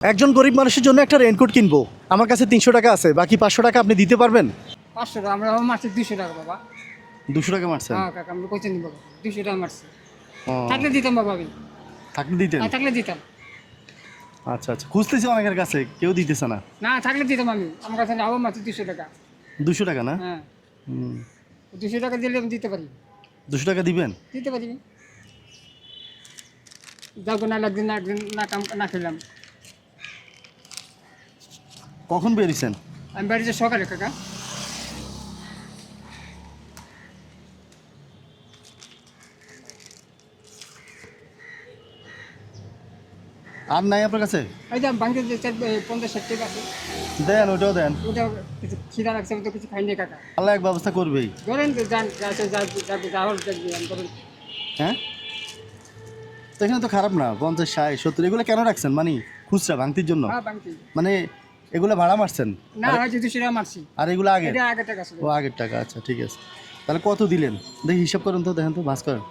একজন গরিব মানুষের জন্য একটা রেইনকোট কিনবো, আমার কাছে 300 টাকা আছে, বাকি 500 টাকা আপনি দিতে পারবেন? 500 টাকা আমরা মারছি 200 টাকা বাবা। 200 টাকা মারছেন? হ্যাঁ কাকা আমরা কইতে নিব 200 টাকা মারছি। ও, থাকলে দিতাম বাবা আমি। থাকলে দিতেন? হ্যাঁ থাকলে দিতাম। আচ্ছা আচ্ছা, খুঁজতেছি অনেকের কাছে, কেউ দিতেছে না। না থাকলে দিতাম আমি, আমার কাছে নাও মারছি 200 টাকা। 200 টাকা না? হ্যাঁ হুম, 200 টাকা দিলে আমি দিতে পারি। 200 টাকা দিবেন? দিতে পারি। যাবো না একদিন না একদিন না কাম না খেলাম। কখন বেরিয়েছেন? আমি বাড়িতে সকালে কাকা। আর নাই আপনার কাছে? এই যে বাংলাদেশ 50-60 টাকা আছে। দেন, ওটাও দেন। ওটা কিছু খিদা লাগছে আমি তো কিছু খাইনি কাকা। আল্লাহ এক ব্যবস্থা করবেই। ধরেন তো যান যাওয়ার ধরেন। হ্যাঁ, তো এখানে তো খারাপ না, 50, 60, 70 এগুলো কেন রাখছেন? মানে খুচরা ভাঙতির জন্য? হ্যাঁ বাংতি মানে এগুলো ভাড়া মারছেন? না হয়তো 200 টাকা মারছি। আর এগুলো আগে? এটা আগে টাকা ছিল। ও, আগের টাকা, আচ্ছা ঠিক আছে। তাহলে কত দিলেন দেখি, হিসাব করেন তো, দেখেন তো, ভাঁজ করেন।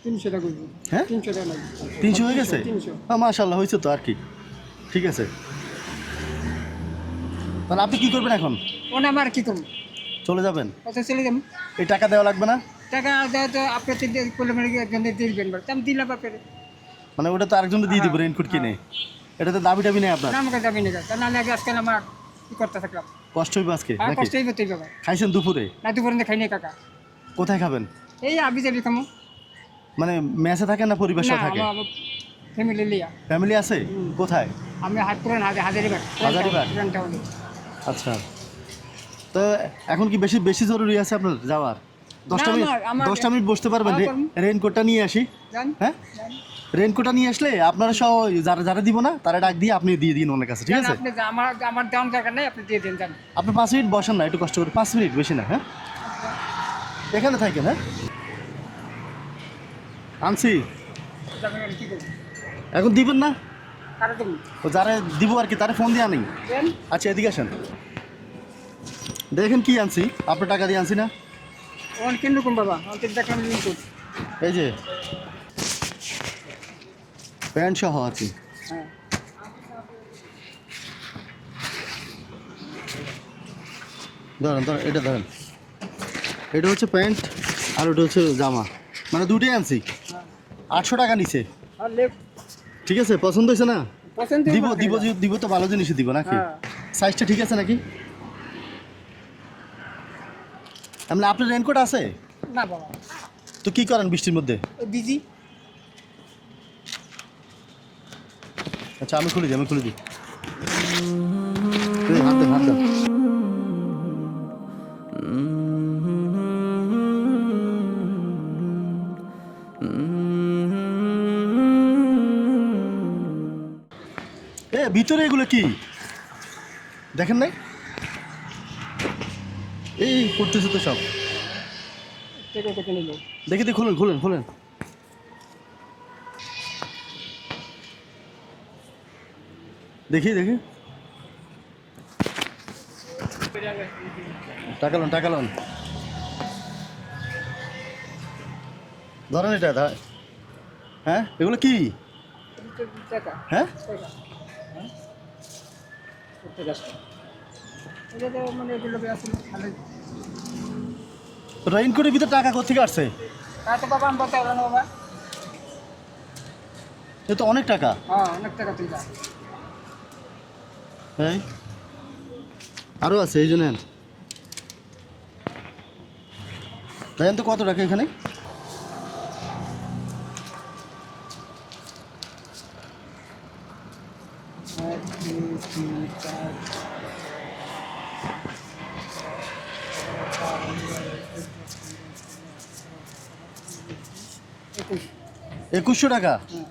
300 টাকা করবো। হ্যাঁ 300 টাকা লাগবে। 300 হয়ে গেছে? 300। হ্যাঁ মাশাল্লাহ, হয়েছে তো আর কি। ঠিক আছে, তাহলে আপনি কি করবেন এখন? ওনা আমার কি করবো? চলে যাবেন? কত চলে যাবো? এই টাকা দেওয়া লাগবে না? টাকা দেওয়া তো আপনার করলে মানে একজন দিবেন বলে আমি দিলাম আপনার। মানে ওটা তো আরেকজনকে দিয়ে দিব রেইনকোট কিনে, এটা তো দাবি টাবি নেই আপনার? না আমাকে যাবি না তা নাহলে আগে আজকাল আমার কি করতে থাকলাম। কষ্ট হইবে আজকে আর নাকি? কষ্টই হতেই বাবা। খাইছেন দুপুরে? না দুপুরে খাই নাই কাকা। কোথায় খাবেন? এই আবি যাবি খামো। মানে মেসে থাকেন না পরিবার না সাথে থাকে? আমার ফ্যামিলি লিয়া। ফ্যামিলি আছে? কোথায়? আমি পুরান হাজারিবাগ। হাজারীবাগ? পুরান টাউনে। আচ্ছা, তো এখন কি বেশি বেশি জরুরি আছে আপনার যাওয়ার? 10টা মিনিট, আমার 10টা মিনিট বসতে পারবেন? হ্যাঁ, পারবো। রেইনকোটটা নিয়ে আসি। জান হ্যাঁ, রেইনকোটটা নিয়ে আসলে আপনারা সব যারা যারা দিব না তারা ডাক দিয়ে আপনি দিয়ে দিন ওনার কাছে, ঠিক আছে? আপনি আমার আমার দাম দরকার নাই, আপনি দিয়ে দেন জান। আপনি 5 মিনিট বসেন না, একটু কষ্ট করে, 5 মিনিট, বেশি না। হ্যাঁ, এখানে থাকেন। হ্যাঁ, আনছি। আমি কি করবো? এখন দিবেন না? কারো তুমি ও যারা দিব আর কি, তারা ফোন দিয়ে আনি। দেন। আচ্ছা এদিকে আসেন, দেখেন কি আনছি, আপনার টাকা দিয়ে আনছি না? ওন কিন রকম বাবা আমি দেখলাম লিঙ্ক করছি। এই যে প্যান্ট সহ আর কি। হ্যাঁ ধরেন ধরেন, এটা ধরেন, এটা হচ্ছে প্যান্ট আর ওটা হচ্ছে জামা, মানে দুটোই আনছি। 800 টাকা নিছে, আর লেপ ঠিক আছে? পছন্দ হয়েছে না? পছন্দ দিব দিব দিব তো ভালো জিনিসই দিব নাকি? হ্যাঁ। সাইজটা ঠিক আছে নাকি? মানে আপনার রেনকোট আছে না বাবা তো কি করেন বৃষ্টির মধ্যে? ওই বিজি। আচ্ছা আমি খুলে দিই, আমি খুলে দিই। এই, হাত দেন, হাত দেন। ভিতরে এগুলো কি দেখেন নাই? এই করতেছে তো সব। টেকে টেকে নিল। দেখি দেখি, খুলেন খুলেন খুলেন, দেখি দেখি। টাকা লোন, টাকা লোন, ধরেন এটা। হ্যাঁ, এগুলো কি? টাকা হ্যাঁ, টাকা হ্যাঁ টাকা এটা তো মানে এগুলো আসলে ভালো। রেইনকোটের ভিতরে টাকা কোথেকে আসছে? তা তো বাবা আমি বলতে পারলাম না বাবা। এ তো অনেক টাকা। হ্যাঁ অনেক টাকা তুই যা। হ্যাঁ, আরও আছে, এই জন্য দেখেন তো কত টাকা এখানে। এক দুই তিন চার 2100 টাকা? হ্যাঁ।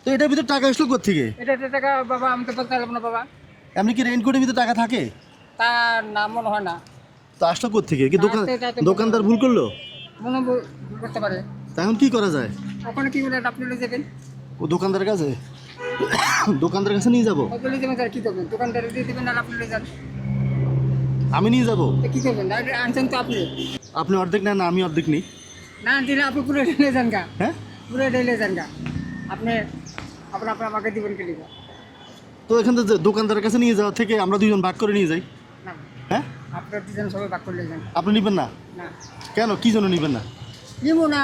তো এটার ভিতরে টাকা আসলো কোথেকে? এটা টাকা বাবা আমি তো বলতে পারলাম না বাবা। এমনি কি রেইনকোটের ভিতরে টাকা থাকে? তার নাম মনে হয় না। তো আসলো কোথেকে? কি দোকান, তা তো দোকানদার ভুল করলো? মনে ভুল করতে পারে। তা এখন কি করা যায়? ওখানে কি বলে আপনি নিয়ে যাবেন? ও দোকানদারের কাছে, দোকানদারের কাছে নিয়ে যাবো? ওগুলো যাবেন স্যার কী করবেন? দোকানদারে দিয়ে দেবেন আর আপনি নিয়ে যান। আমি নিয়ে যাবো? তো কী করবেন? না আনছেন তো আপনি। আপনি অর্ধেক নেন, আমি অর্ধেক নিই। না দিলে আপনি পুরো ঢেলে যান গা। হ্যাঁ, পুরো ঢেলে যান গা। আপনি আপনার আমাকে দিবেন কে লিখা? তো এখান থেকে দোকানদারের কাছে নিয়ে যাওয়া থেকে আমরা দুজন ভাগ করে নিয়ে যাই। না হ্যাঁ, আপনার দুজন সবাই ভাগ করলে যান। আপনি নেবেন না? না কেন, কি জন্য নেবেন না? নিবো না,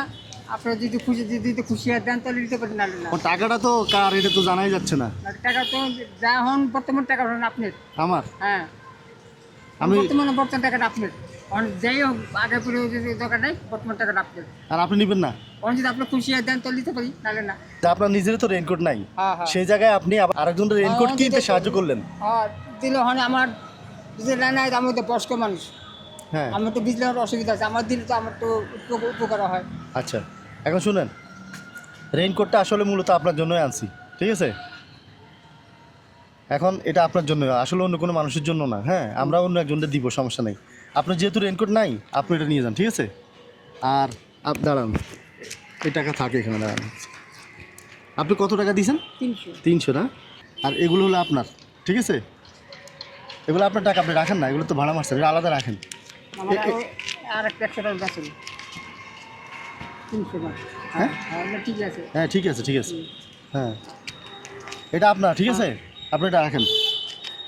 আপনার যদি খুশি যদি খুশি আর দেন তাহলে নিতে পারেন, নাহলে না। ও টাকাটা তো কার এটা তো জানাই যাচ্ছে না। আর টাকা তো যা হন বর্তমান টাকা হন আপনার। আমার হ্যাঁ আমি- বর্তমান টাকাটা আপনার। যাই হোক আগে পরে যদি দরকার নাই, বর্তমান টাকাটা আপনার। আর আপনি নেবেন না? অন যদি আপনার খুশি আর দেন তাহলে নিতে পারি, নাহলে না। তা আপনার নিজের তো রেইনকোট নাই, হ্যাঁ হ্যাঁ সেই জায়গায় আপনি আরেকজনের রেইনকোট হ্যাঁ, কিনতে যেটা- সাহায্য করলেন। আর দিলে হন আমার যদি না নাই, আমি তো বয়স্ক মানুষ, হ্যাঁ, আমার তো বুঝলে আমার অসুবিধা আছে, আমার দিলে তো আমার তো উপকার হয়। আচ্ছা এখন শুনেন, রেইনকোটটা আসলে মূলত আপনার জন্যই আনছি, ঠিক আছে? এখন এটা আপনার জন্য, আসলে অন্য কোনো মানুষের জন্য না। হ্যাঁ, আমরা অন্য একজনকে দিব, সমস্যা নেই। আপনার যেহেতু রেইনকোট নাই, আপনি এটা নিয়ে যান, ঠিক আছে? আর দাঁড়ান, এই টাকা থাকে এখানে, দাঁড়ান। আপনি কত টাকা দিয়েছেন? 300। 300 না? আর এগুলো হলো আপনার, ঠিক আছে? এগুলো আপনার টাকা, আপনি রাখেন না, এগুলো তো ভাড়া মারছেন, এটা আলাদা রাখেন। আমার আর একটা 100 টাকা আছে, 300 টাকা। হ্যাঁ? হ্যাঁ ঠিক আছে। হ্যাঁ ঠিক আছে, ঠিক আছে। হ্যাঁ, এটা আপনার, ঠিক আছে? আপনি এটা রাখেন।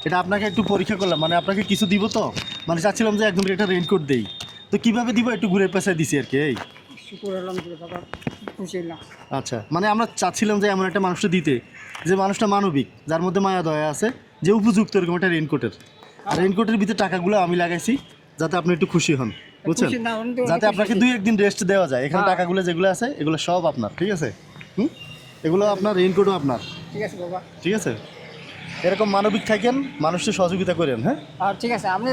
এটা আপনাকে একটু পরীক্ষা করলাম, মানে আপনাকে কিছু দিব তো, মানে চাচ্ছিলাম যে একদম একটা রেইনকোট দেই, তো কিভাবে দিব একটু ঘুরে পেঁচায় দিছি আর কি। এই শুকুর আলহামদুলিল্লাহ বাবা, খুশি হলাম। আচ্ছা, মানে আমরা চাচ্ছিলাম যে এমন একটা মানুষটা দিতে, যে মানুষটা মানবিক, যার মধ্যে মায়া দয়া আছে, যে উপযুক্ত এরকম একটা রেইনকোটের। আর রেইনকোটের ভিতরে টাকাগুলো আমি লাগাইছি যাতে আপনি একটু খুশি হন, বুঝছেন? খুশি না হন তো যাতে অনেক আপনাকে খুশি। 2-1 দিন রেস্ট দেওয়া যায়। এখানে হ্যাঁ। টাকাগুলো যেগুলো আছে এগুলো সব আপনার, ঠিক আছে? হুম, এগুলো আপনার, রেইনকোটও আপনার, ঠিক আছে বাবা। ঠিক আছে? এরকম মানবিক থাকেন, মানুষকে সহযোগিতা করেন। হ্যাঁ, আর ঠিক আছে, আপনি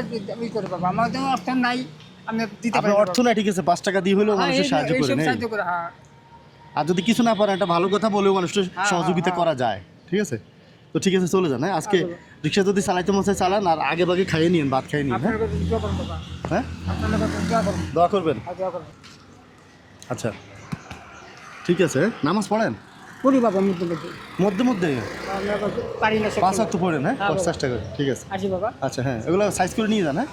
ই করে বাবা, আমার তো অর্থ নাই, আমি দিতে পারি আপনার না অর্থ বাবা। নাই, ঠিক আছে, 5 টাকা দিয়ে হলেও হ্যাঁ, মানুষের সাহায্য এইসব করেন। এই। সাহায্য করে, হ্যাঁ। আর যদি কিছু না পারেন, একটা ভালো কথা বলেও মানুষের হ্যাঁ, সহযোগিতা হ্যাঁ। করা যায়, ঠিক আছে? তো ঠিক আছে, চলে যান। হ্যাঁ, আজকে আচ্ছা। রিক্সা যদি চালাইতে মন চায় চালান, আর আগে ভাগে খাইয়ে নিন, ভাত খাইয়ে নিন। আপনার হ্যাঁ, কাছে দোয়া করুন বাবা, হ্যাঁ, আপনার কাছে দোয়া করুন, দোয়া করবেন। আর দোয়া করুন। আচ্ছা ঠিক আছে, নামাজ পড়েন করি বাবা, মধ্যে মধ্যে মধ্যে মধ্যে, আমরা পারি না সব 5 ওয়াক্ত পড়েন। হ্যাঁ, হ্যাঁ, বাবা। 50 টাকা, ঠিক আছে। আসি বাবা। আচ্ছা হ্যাঁ, এগুলো সাইজ করে নিয়ে যান। হ্যাঁ।